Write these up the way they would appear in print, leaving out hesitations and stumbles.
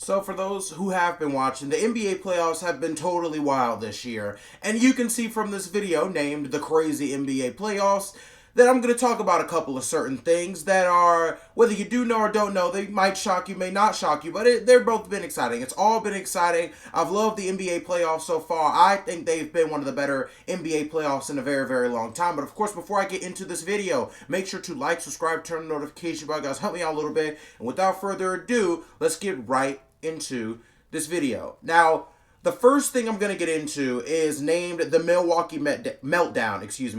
So for those who have been watching, the NBA playoffs have been totally wild this year. And you can see from this video named The Crazy NBA Playoffs that I'm going to talk about a couple of certain things that are, whether you do know or don't know, they might shock you, may not shock you, but they're both been exciting. It's all been exciting. I've loved the NBA playoffs so far. I think they've been one of the better NBA playoffs in a very, very long time. But of course, before I get into this video, make sure to like, subscribe, turn the notification bell, guys. Help me out a little bit. And without further ado, let's get right into this video. Now, the first thing I'm going to get into is named the Milwaukee Meltdown.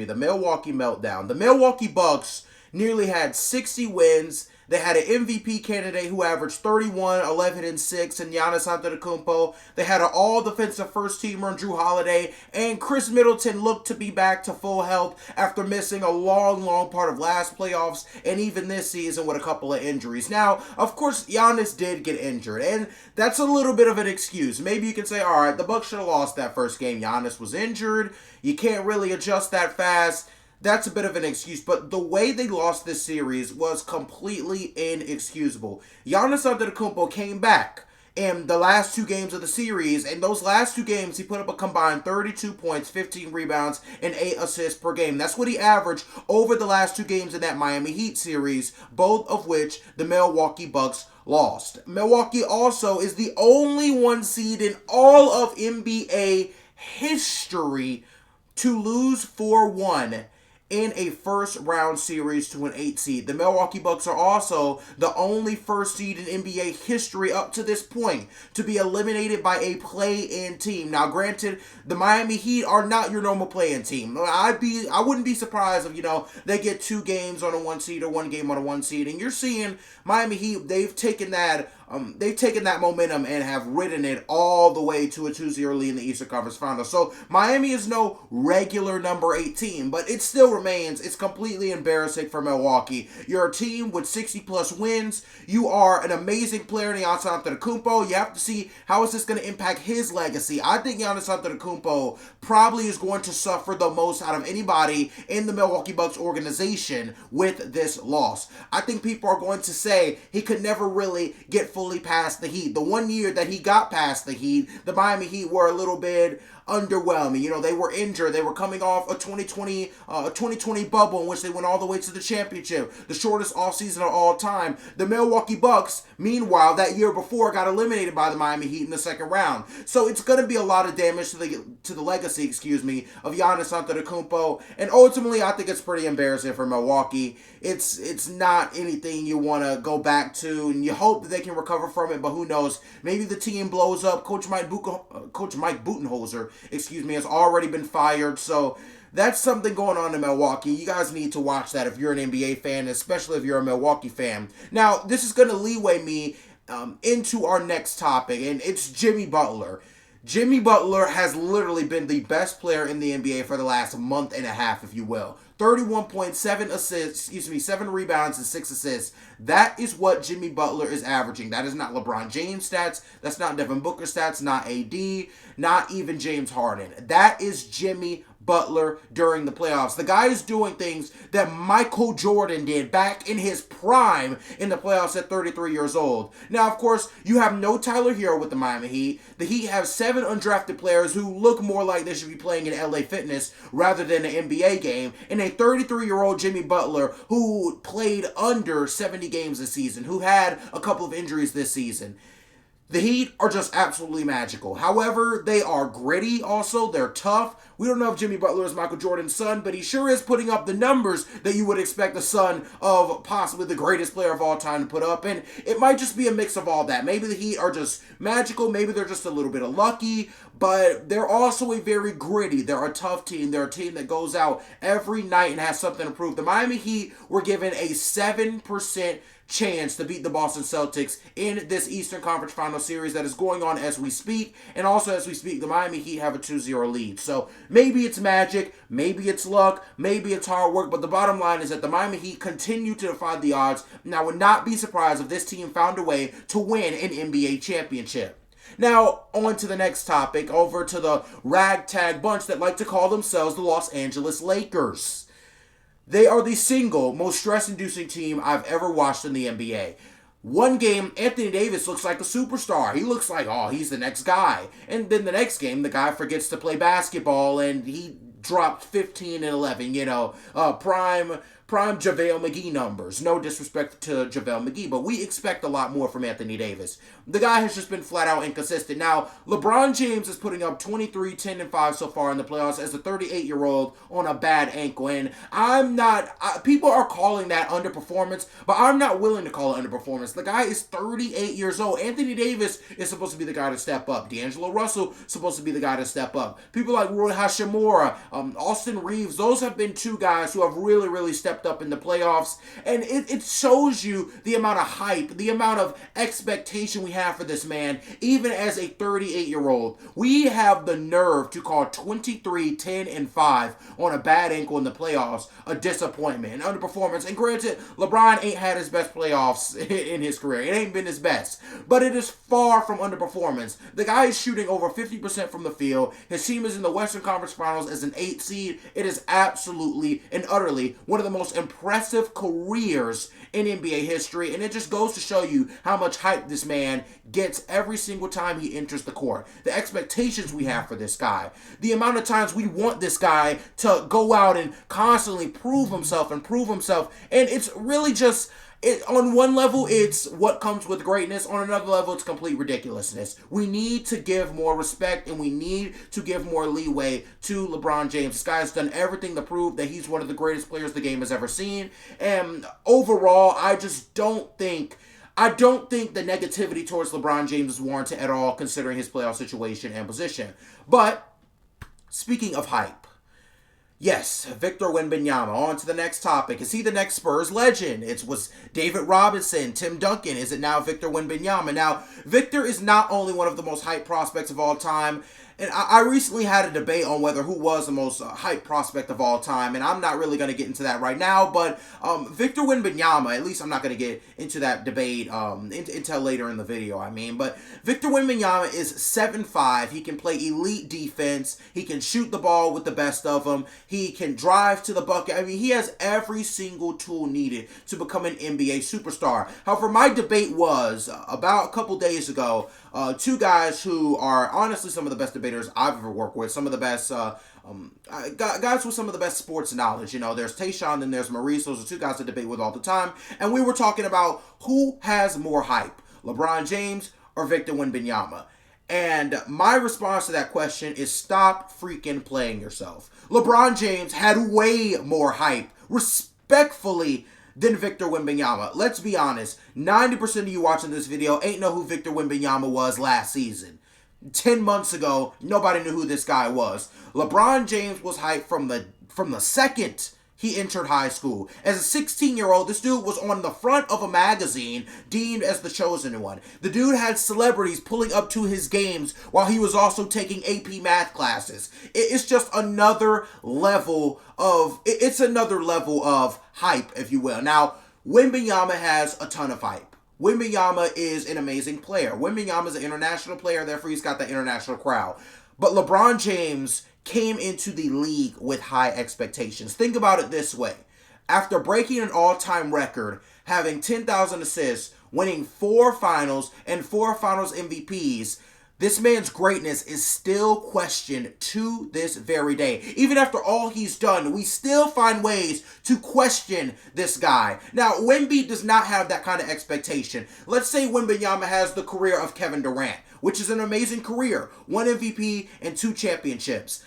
The Milwaukee Meltdown. The Milwaukee Bucks nearly had 60 wins. They had an MVP candidate who averaged 31, 11, and 6 in Giannis Antetokounmpo. They had an all-defensive first-teamer in Drew Holiday. And Chris Middleton looked to be back to full health after missing a long, long part of last playoffs and even this season with a couple of injuries. Now, of course, Giannis did get injured, and that's a little bit of an excuse. Maybe you can say, all right, the Bucks should have lost that first game. Giannis was injured. You can't really adjust that fast. That's a bit of an excuse, but the way they lost this series was completely inexcusable. Giannis Antetokounmpo came back in the last two games of the series, and those last two games, he put up a combined 32 points, 15 rebounds, and 8 assists per game. That's what he averaged over the last two games in that Miami Heat series, both of which the Milwaukee Bucks lost. Milwaukee also is the only one seed in all of NBA history to lose 4-1 in a first-round series to an 8 seed. The Milwaukee Bucks are also the only first seed in NBA history up to this point to be eliminated by a play-in team. Now, granted, the Miami Heat are not your normal play-in team. I wouldn't be surprised if, they get 2 games on a 1 seed or 1 game on a 1 seed. And you're seeing Miami Heat, they've taken that momentum and have ridden it all the way to a 2-0 lead in the Eastern Conference Finals. So Miami is no regular number 8 team, but it still remains, it's completely embarrassing for Milwaukee. You're a team with 60-plus wins. You are an amazing player in Giannis Antetokounmpo. You have to see how is this going to impact his legacy. I think Giannis Antetokounmpo probably is going to suffer the most out of anybody in the Milwaukee Bucks organization with this loss. I think people are going to say he could never really get fully past the Heat. The 1 year that he got past the Heat, the Miami Heat were a little bit underwhelming. They were injured. They were coming off a 2020 bubble in which they went all the way to the championship, the shortest offseason of all time. The Milwaukee Bucks, meanwhile, that year before got eliminated by the Miami Heat in the second round. So it's going to be a lot of damage to the legacy, of Giannis Antetokounmpo. And ultimately, I think it's pretty embarrassing for Milwaukee. It's not anything you want to go back to, and you hope that they can recover from it, but who knows? Maybe the team blows up. Coach Mike Budenholzer, has already been fired, so that's something going on in Milwaukee. You guys need to watch that if you're an NBA fan, especially if you're a Milwaukee fan. Now, this is going to leeway me into our next topic, and it's Jimmy Butler. Jimmy Butler has literally been the best player in the NBA for the last month and a half, if you will. 31.7 assists, 7 rebounds and 6 assists. That is what Jimmy Butler is averaging. That is not LeBron James stats. That's not Devin Booker stats, not AD, not even James Harden. That is Jimmy Butler during the playoffs. The guy is doing things that Michael Jordan did back in his prime in the playoffs at 33 years old. Now, of course, you have no Tyler Hero with the Miami Heat. The Heat have 7 undrafted players who look more like they should be playing in LA Fitness rather than an NBA game, and a 33-year-old Jimmy Butler who played under 70 games this season, who had a couple of injuries this season. The Heat are just absolutely magical. However, they are gritty also. They're tough. We don't know if Jimmy Butler is Michael Jordan's son, but he sure is putting up the numbers that you would expect the son of possibly the greatest player of all time to put up. And it might just be a mix of all that. Maybe the Heat are just magical. Maybe they're just a little bit of lucky. But they're also a very gritty. They're a tough team. They're a team that goes out every night and has something to prove. The Miami Heat were given a 7% chance to beat the Boston Celtics in this Eastern Conference Final Series that is going on as we speak. And also as we speak, the Miami Heat have a 2-0 lead. So maybe it's magic, maybe it's luck, maybe it's hard work, but the bottom line is that the Miami Heat continue to defy the odds, and I would not be surprised if this team found a way to win an NBA championship. Now, on to the next topic, over to the ragtag bunch that like to call themselves the Los Angeles Lakers. They are the single most stress-inducing team I've ever watched in the NBA. One game, Anthony Davis looks like a superstar. He looks like, oh, he's the next guy. And then the next game, the guy forgets to play basketball and he dropped 15 and 11, prime JaVale McGee numbers. No disrespect to JaVale McGee, but we expect a lot more from Anthony Davis. The guy has just been flat out inconsistent. Now, LeBron James is putting up 23, 10, and 5 so far in the playoffs as a 38-year-old on a bad ankle. And people are calling that underperformance, but I'm not willing to call it underperformance. The guy is 38 years old. Anthony Davis is supposed to be the guy to step up. D'Angelo Russell is supposed to be the guy to step up. People like Rui Hachimura, Austin Reeves, those have been two guys who have really, really stepped up in the playoffs, and it shows you the amount of hype, the amount of expectation we have for this man, even as a 38-year-old. We have the nerve to call 23, 10, and 5 on a bad ankle in the playoffs a disappointment, an underperformance. And granted, LeBron ain't had his best playoffs in his career. It ain't been his best, but it is far from underperformance. The guy is shooting over 50% from the field. His team is in the Western Conference Finals as an 8 seed. It is absolutely and utterly one of the most impressive careers in NBA history, and it just goes to show you how much hype this man gets every single time he enters the court. The expectations we have for this guy, the amount of times we want this guy to go out and constantly prove himself, and it's really just... on one level, it's what comes with greatness. On another level, it's complete ridiculousness. We need to give more respect, and we need to give more leeway to LeBron James. This guy has done everything to prove that he's one of the greatest players the game has ever seen. And overall, I don't think the negativity towards LeBron James is warranted at all, considering his playoff situation and position. But speaking of hype, yes, Victor Wembanyama. On to the next topic. Is he the next Spurs legend? Was David Robinson, Tim Duncan. Is it now Victor Wembanyama? Now, Victor is not only one of the most hyped prospects of all time, and I recently had a debate on who was the most hyped prospect of all time, and I'm not really going to get into that right now, but Victor Wembanyama, at least I'm not going to get into that debate until later in the video, but Victor Wembanyama is 7'5". He can play elite defense. He can shoot the ball with the best of them. He can drive to the bucket. He has every single tool needed to become an NBA superstar. However, my debate was about a couple days ago, two guys who are honestly some of the best debaters I've ever worked with, some of the best guys with some of the best sports knowledge. There's Tayshawn and there's Maurice. Those are two guys I debate with all the time. And we were talking about who has more hype, LeBron James or Victor Wembanyama. And my response to that question is stop freaking playing yourself. LeBron James had way more hype, respectfully, than Victor Wembanyama. Let's be honest, 90% of you watching this video ain't know who Victor Wembanyama was last season. 10 months ago, nobody knew who this guy was. LeBron James was hyped from the second he entered high school. As a 16-year-old, this dude was on the front of a magazine deemed as the chosen one. The dude had celebrities pulling up to his games while he was also taking AP math classes. It's just another level of hype, if you will. Now, Wembanyama has a ton of hype. Wembanyama is an amazing player. Wembanyama is an international player, therefore he's got that international crowd. But LeBron James came into the league with high expectations. Think about it this way. After breaking an all-time record, having 10,000 assists, winning 4 finals and 4 finals MVPs, this man's greatness is still questioned to this very day. Even after all he's done, we still find ways to question this guy. Now, Wemby does not have that kind of expectation. Let's say Wembanyama has the career of Kevin Durant, which is an amazing career. 1 MVP and 2 championships.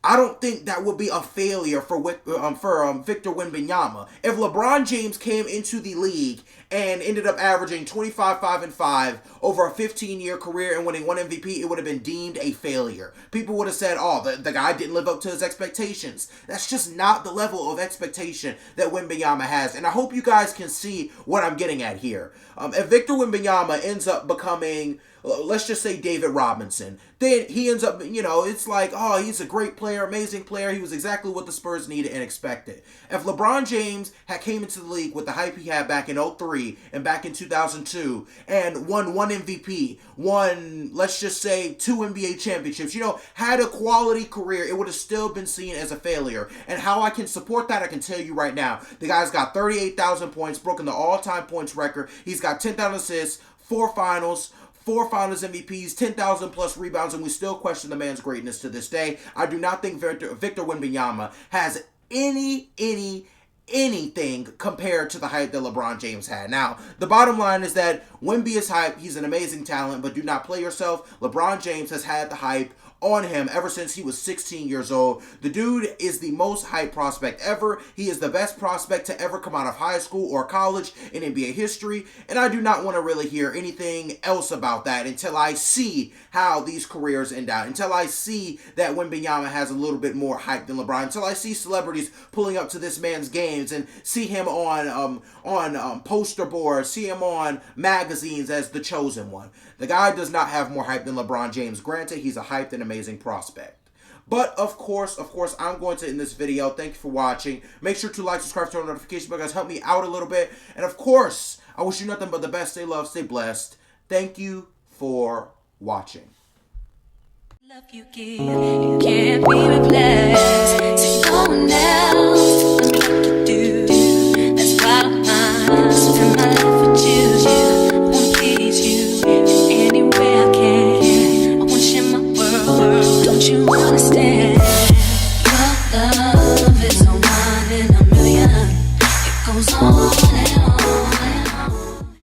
I don't think that would be a failure for Victor Wembanyama. If LeBron James came into the league and ended up averaging 25, 5, and 5 over a 15-year career and winning 1 MVP, it would have been deemed a failure. People would have said, oh, the guy didn't live up to his expectations. That's just not the level of expectation that Wembanyama has. And I hope you guys can see what I'm getting at here. If Victor Wembanyama ends up becoming let's just say David Robinson. Then he ends up, it's like, oh, he's a great player, amazing player. He was exactly what the Spurs needed and expected. If LeBron James had came into the league with the hype he had back in 2003 and back in 2002 and won one MVP, won, let's just say, 2 NBA championships, had a quality career, it would have still been seen as a failure. And how I can support that, I can tell you right now. The guy's got 38,000 points, broken the all-time points record. He's got 10,000 assists, 4 finals MVPs, 10,000 plus rebounds, and we still question the man's greatness to this day. I do not think Victor Wembanyama has anything compared to the hype that LeBron James had. Now, the bottom line is that Wemby is hype. He's an amazing talent, but do not play yourself. LeBron James has had the hype on him ever since he was 16 years old. The dude is the most hyped prospect ever. He is the best prospect to ever come out of high school or college in NBA history, and I do not want to really hear anything else about that until I see how these careers end out, until I see that Wembanyama has a little bit more hype than LeBron, until I see celebrities pulling up to this man's games and see him on poster boards, see him on magazines as the chosen one. The guy does not have more hype than LeBron James. Granted, he's a hyped and amazing prospect. But of course, I'm going to end this video. Thank you for watching. Make sure to like, subscribe, turn on notification bell, guys. Help me out a little bit. And of course, I wish you nothing but the best. Stay loved, stay blessed. Thank you for watching. Love you give, you can't be replaced. So no one else knows what to do. That's why I spend my life with you. I wanna please you in any way I can. I wanna share my world. Don't you understand?